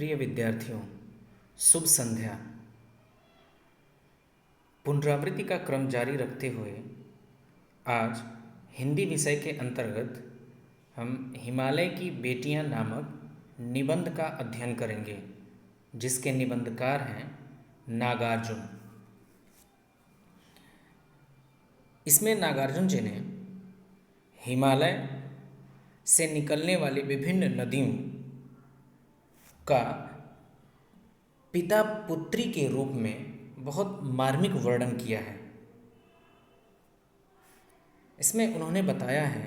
प्रिय विद्यार्थियों, शुभ संध्या। पुनरावृत्ति का क्रम जारी रखते हुए आज हिंदी विषय के अंतर्गत हम हिमालय की बेटियां नामक निबंध का अध्ययन करेंगे, जिसके निबंधकार हैं नागार्जुन। इसमें नागार्जुन जी ने हिमालय से निकलने वाली विभिन्न नदियों का पिता पुत्री के रूप में बहुत मार्मिक वर्णन किया है। इसमें उन्होंने बताया है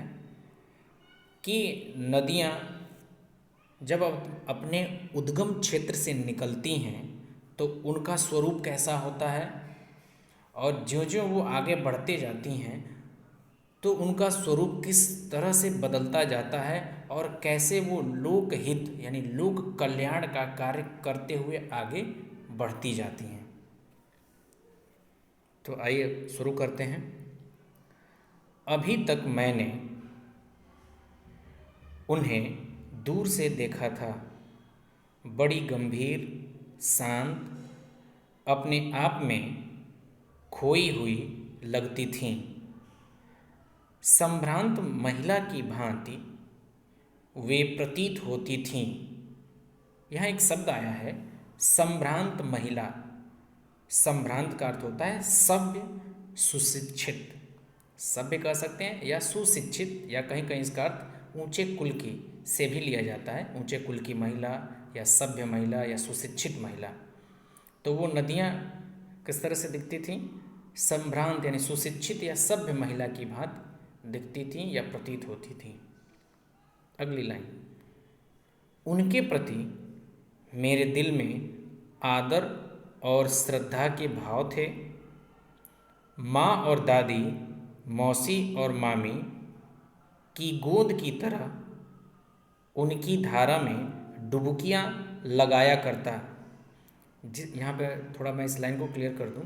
कि नदियाँ जब अपने उद्गम क्षेत्र से निकलती हैं तो उनका स्वरूप कैसा होता है, और ज्यों-ज्यों वो आगे बढ़ते जाती हैं तो उनका स्वरूप किस तरह से बदलता जाता है और कैसे वो लोकहित यानी लोक कल्याण का कार्य करते हुए आगे बढ़ती जाती हैं। तो आइए शुरू करते हैं। अभी तक मैंने उन्हें दूर से देखा था, बड़ी गंभीर, शांत, अपने आप में खोई हुई लगती थीं। संभ्रांत महिला की भांति वे प्रतीत होती थीं। यहाँ एक शब्द आया है, संभ्रांत महिला। संभ्रांत का अर्थ होता है सभ्य, सुशिक्षित। सभ्य कह सकते हैं या सुशिक्षित, या कहीं कहीं इसका अर्थ ऊंचे कुल की से भी लिया जाता है। ऊंचे कुल की महिला या सभ्य महिला या सुशिक्षित महिला। तो वो नदियाँ किस तरह से दिखती थीं? संभ्रांत यानी सुशिक्षित या सभ्य महिला की भांति दिखती थीं या प्रतीत होती थीं। अगली लाइन, उनके प्रति मेरे दिल में आदर और श्रद्धा के भाव थे। माँ और दादी, मौसी और मामी की गोद की तरह उनकी धारा में डुबकियाँ लगाया करता। यहाँ पे थोड़ा मैं इस लाइन को क्लियर कर दूँ,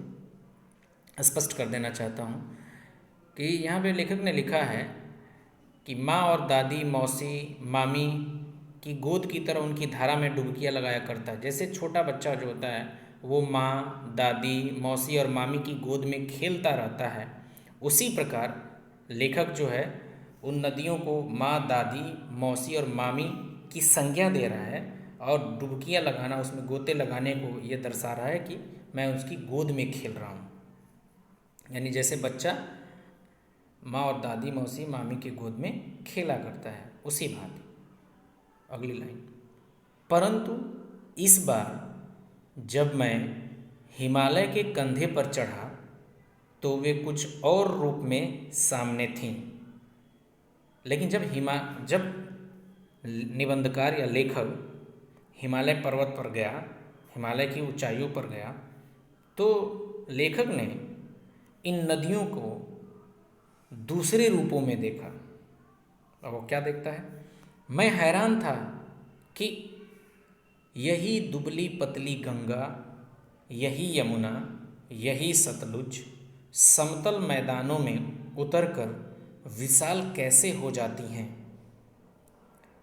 स्पष्ट कर देना चाहता हूँ कि यहाँ पे लेखक ने लिखा है कि माँ और दादी, मौसी, मामी की गोद की तरह उनकी धारा में डुबकियाँ लगाया करता। जैसे छोटा बच्चा जो होता है वो माँ, दादी, मौसी और मामी की गोद में खेलता रहता है, उसी प्रकार लेखक जो है उन नदियों को माँ, दादी, मौसी और मामी की संज्ञा दे रहा है और डुबकियाँ लगाना, उसमें गोते लगाने को ये दर्शा रहा है कि मैं उसकी गोद में खेल रहा हूँ। यानी जैसे बच्चा माँ और दादी, मौसी, मामी की गोद में खेला करता है, उसी भांति। अगली लाइन, परंतु इस बार जब मैं हिमालय के कंधे पर चढ़ा तो वे कुछ और रूप में सामने थीं। लेकिन जब निबंधकार या लेखक हिमालय पर्वत पर गया, हिमालय की ऊंचाइयों पर गया, तो लेखक ने इन नदियों को दूसरे रूपों में देखा। अब वो क्या देखता है? मैं हैरान था कि यही दुबली पतली गंगा, यही यमुना, यही सतलुज समतल मैदानों में उतरकर विशाल कैसे हो जाती हैं।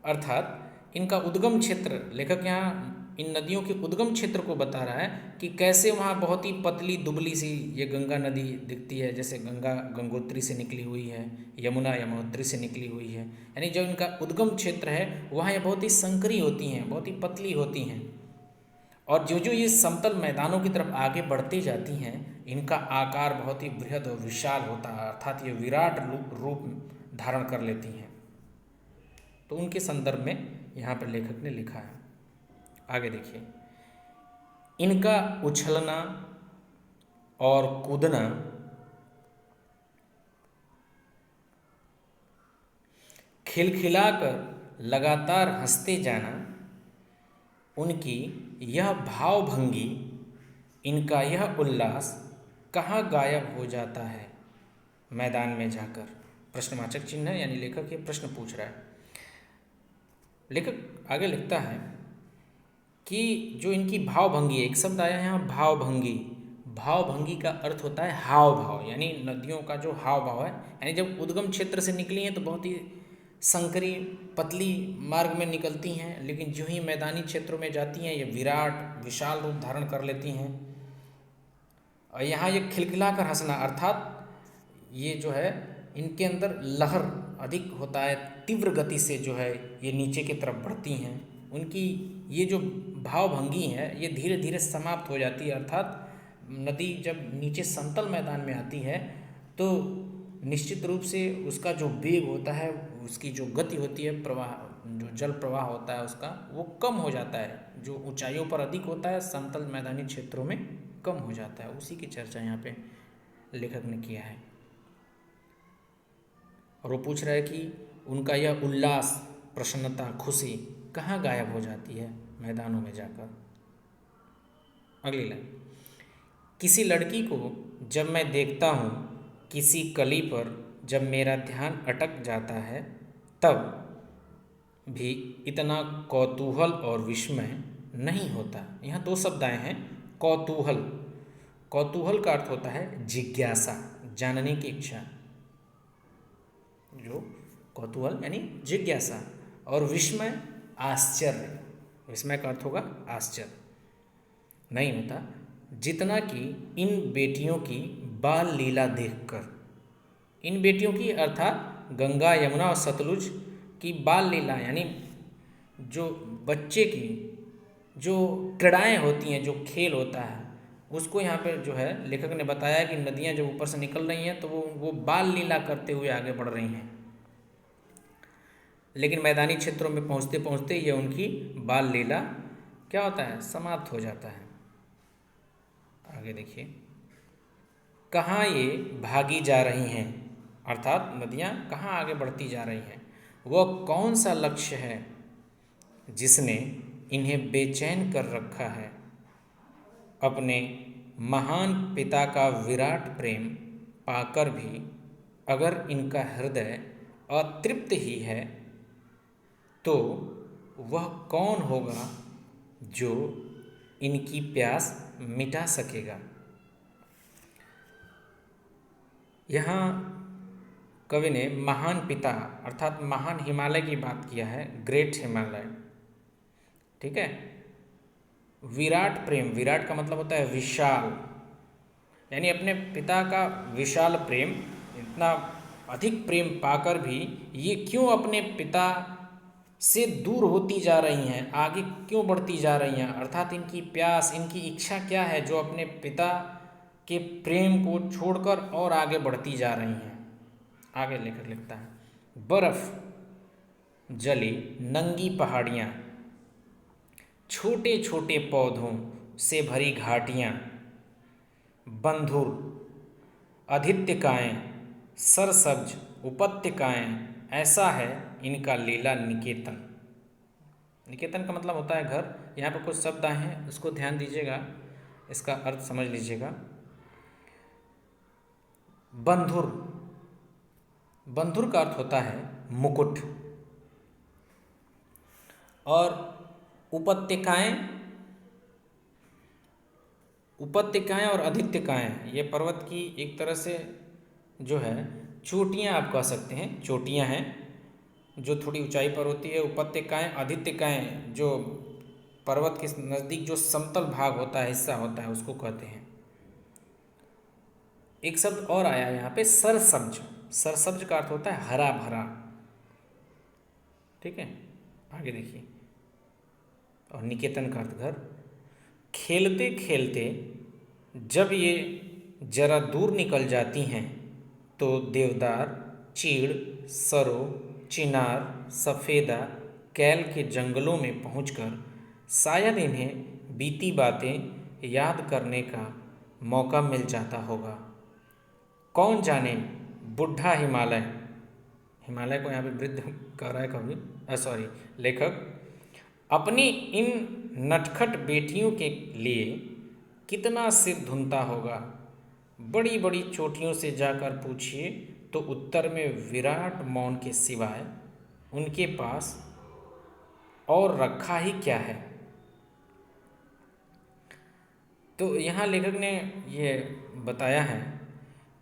अर्थात इनका उद्गम क्षेत्र, लेखक यहाँ इन नदियों के उद्गम क्षेत्र को बता रहा है कि कैसे वहाँ बहुत ही पतली दुबली सी ये गंगा नदी दिखती है, जैसे गंगा गंगोत्री से निकली हुई है, यमुना यमुनोत्री से निकली हुई है। यानी जो इनका उद्गम क्षेत्र है वहाँ ये बहुत ही संकरी होती हैं, बहुत ही पतली होती हैं, और जो जो ये समतल मैदानों की तरफ आगे बढ़ती जाती हैं इनका आकार बहुत ही बृहद और विशाल होता है, अर्थात ये विराट रूप धारण कर लेती हैं। तो उनके संदर्भ में यहाँ पर लेखक ने लिखा है। आगे देखिए, इनका उछलना और कूदना खिलखिलाकर लगातार हंसते जाना, उनकी यह भावभंगी, इनका यह उल्लास कहाँ गायब हो जाता है मैदान में जाकर? प्रश्नवाचक चिन्ह है, यानी लेखक ये प्रश्न पूछ रहा है। लेखक आगे लिखता है कि जो इनकी भावभंगी, एक शब्द आया है यहाँ भावभंगी। भावभंगी का अर्थ होता है हाव भाव, यानी नदियों का जो हाव भाव है। यानी जब उद्गम क्षेत्र से निकली हैं तो बहुत ही संकरी पतली मार्ग में निकलती हैं, लेकिन जो ही मैदानी क्षेत्रों में जाती हैं ये विराट विशाल रूप धारण कर लेती हैं। और यहाँ ये खिलखिला कर हंसना अर्थात ये जो है इनके अंदर लहर अधिक होता है, तीव्र गति से जो है ये नीचे की तरफ बढ़ती हैं। उनकी ये जो भावभंगी है ये धीरे धीरे समाप्त हो जाती है, अर्थात नदी जब नीचे समतल मैदान में आती है तो निश्चित रूप से उसका जो वेग होता है, उसकी जो गति होती है, प्रवाह जो जल प्रवाह होता है उसका वो कम हो जाता है। जो ऊंचाइयों पर अधिक होता है, समतल मैदानी क्षेत्रों में कम हो जाता है। उसी की चर्चा यहाँ पे लेखक ने किया है। और वो पूछ रहा है कि उनका यह उल्लास, प्रसन्नता, खुशी कहाँ गायब हो जाती है मैदानों में जाकर। अगली लाइन, किसी लड़की को जब मैं देखता हूँ, किसी कली पर जब मेरा ध्यान अटक जाता है, तब भी इतना कौतूहल और विस्मय नहीं होता। यहाँ दो शब्द आए हैं, कौतूहल। कौतूहल का अर्थ होता है जिज्ञासा, जानने की इच्छा। जो कौतूहल यानी जिज्ञासा, और विस्मय आश्चर्य। विस्मय का अर्थ होगा आश्चर्य। नहीं होता जितना कि इन बेटियों की बाल लीला देखकर। इन बेटियों की अर्थात गंगा, यमुना और सतलुज की बाल लीला, यानी जो बच्चे की जो क्रीड़ाएँ होती हैं, जो खेल होता है, उसको यहाँ पे जो है लेखक ने बताया कि नदियाँ जब ऊपर से निकल रही हैं तो वो बाल लीला करते हुए आगे बढ़ रही हैं। लेकिन मैदानी क्षेत्रों में पहुँचते पहुँचते ये उनकी बाल लीला क्या होता है, समाप्त हो जाता है। आगे देखिए, कहाँ ये भागी जा रही हैं, अर्थात नदियाँ कहाँ आगे बढ़ती जा रही हैं। वह कौन सा लक्ष्य है जिसने इन्हें बेचैन कर रखा है। अपने महान पिता का विराट प्रेम पाकर भी अगर इनका हृदय अतृप्त ही है, तो वह कौन होगा जो इनकी प्यास मिटा सकेगा। यहाँ कवि ने महान पिता अर्थात महान हिमालय की बात किया है, ग्रेट हिमालय। ठीक है। विराट प्रेम, विराट का मतलब होता है विशाल, यानी अपने पिता का विशाल प्रेम, इतना अधिक प्रेम पाकर भी ये क्यों अपने पिता से दूर होती जा रही हैं, आगे क्यों बढ़ती जा रही हैं। अर्थात इनकी प्यास, इनकी इच्छा क्या है जो अपने पिता के प्रेम को छोड़कर और आगे बढ़ती जा रही हैं। आगे लेखक लिखता है, बर्फ जली नंगी पहाड़ियाँ, छोटे छोटे पौधों से भरी घाटियाँ, बंधुर आदित्यकाएँ, सरसब्ज उपत्यकाएँ, ऐसा है इनका लीला निकेतन। निकेतन का मतलब होता है घर। यहाँ पर कुछ शब्द आए हैं, उसको ध्यान दीजिएगा, इसका अर्थ समझ लीजिएगा। बंधुर, बंधुर का अर्थ होता है मुकुट, और उपत्यकाएँ, उपत्यकाएँ और आदित्यकाएँ ये पर्वत की एक तरह से जो है चोटियाँ आप कह सकते हैं, चोटियाँ हैं जो थोड़ी ऊंचाई पर होती है। उपत्यकाएँ, आदित्यकाएँ जो पर्वत के नज़दीक जो समतल भाग होता है, हिस्सा होता है, उसको कहते हैं। एक शब्द और आया यहाँ पे, सरसब्ज। सरसब्ज का अर्थ होता है हरा भरा। ठीक है, आगे देखिए। और निकेतन का अर्थ घर। खेलते खेलते जब ये जरा दूर निकल जाती हैं तो देवदार, चीड़, सरो, चिनार, सफ़ेदा, कैल के जंगलों में पहुंचकर शायद इन्हें बीती बातें याद करने का मौका मिल जाता होगा। कौन जाने बुढ़ा हिमालय, हिमालय को यहाँ पे वृद्ध कह रहा है कवि, लेखक, अपनी इन नटखट बेटियों के लिए कितना सिर धुनता होगा। बड़ी बड़ी चोटियों से जाकर पूछिए तो उत्तर में विराट मौन के सिवाय उनके पास और रखा ही क्या है। तो यहाँ लेखक ने ये बताया है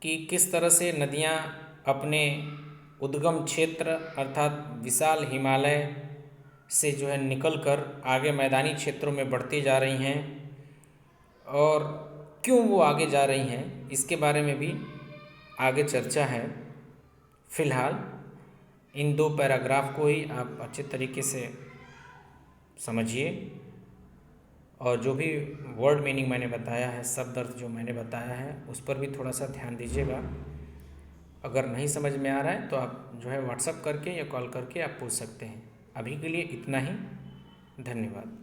कि किस तरह से नदियाँ अपने उद्गम क्षेत्र अर्थात विशाल हिमालय से जो है निकल कर आगे मैदानी क्षेत्रों में बढ़ती जा रही हैं, और क्यों वो आगे जा रही हैं इसके बारे में भी आगे चर्चा है। फ़िलहाल इन 2 पैराग्राफ को ही आप अच्छे तरीके से समझिए, और जो भी वर्ड मीनिंग मैंने बताया है, शब्द अर्थ जो मैंने बताया है, उस पर भी थोड़ा सा ध्यान दीजिएगा। अगर नहीं समझ में आ रहा है तो आप जो है व्हाट्सएप करके या कॉल करके आप पूछ सकते हैं। अभी के लिए इतना ही। धन्यवाद।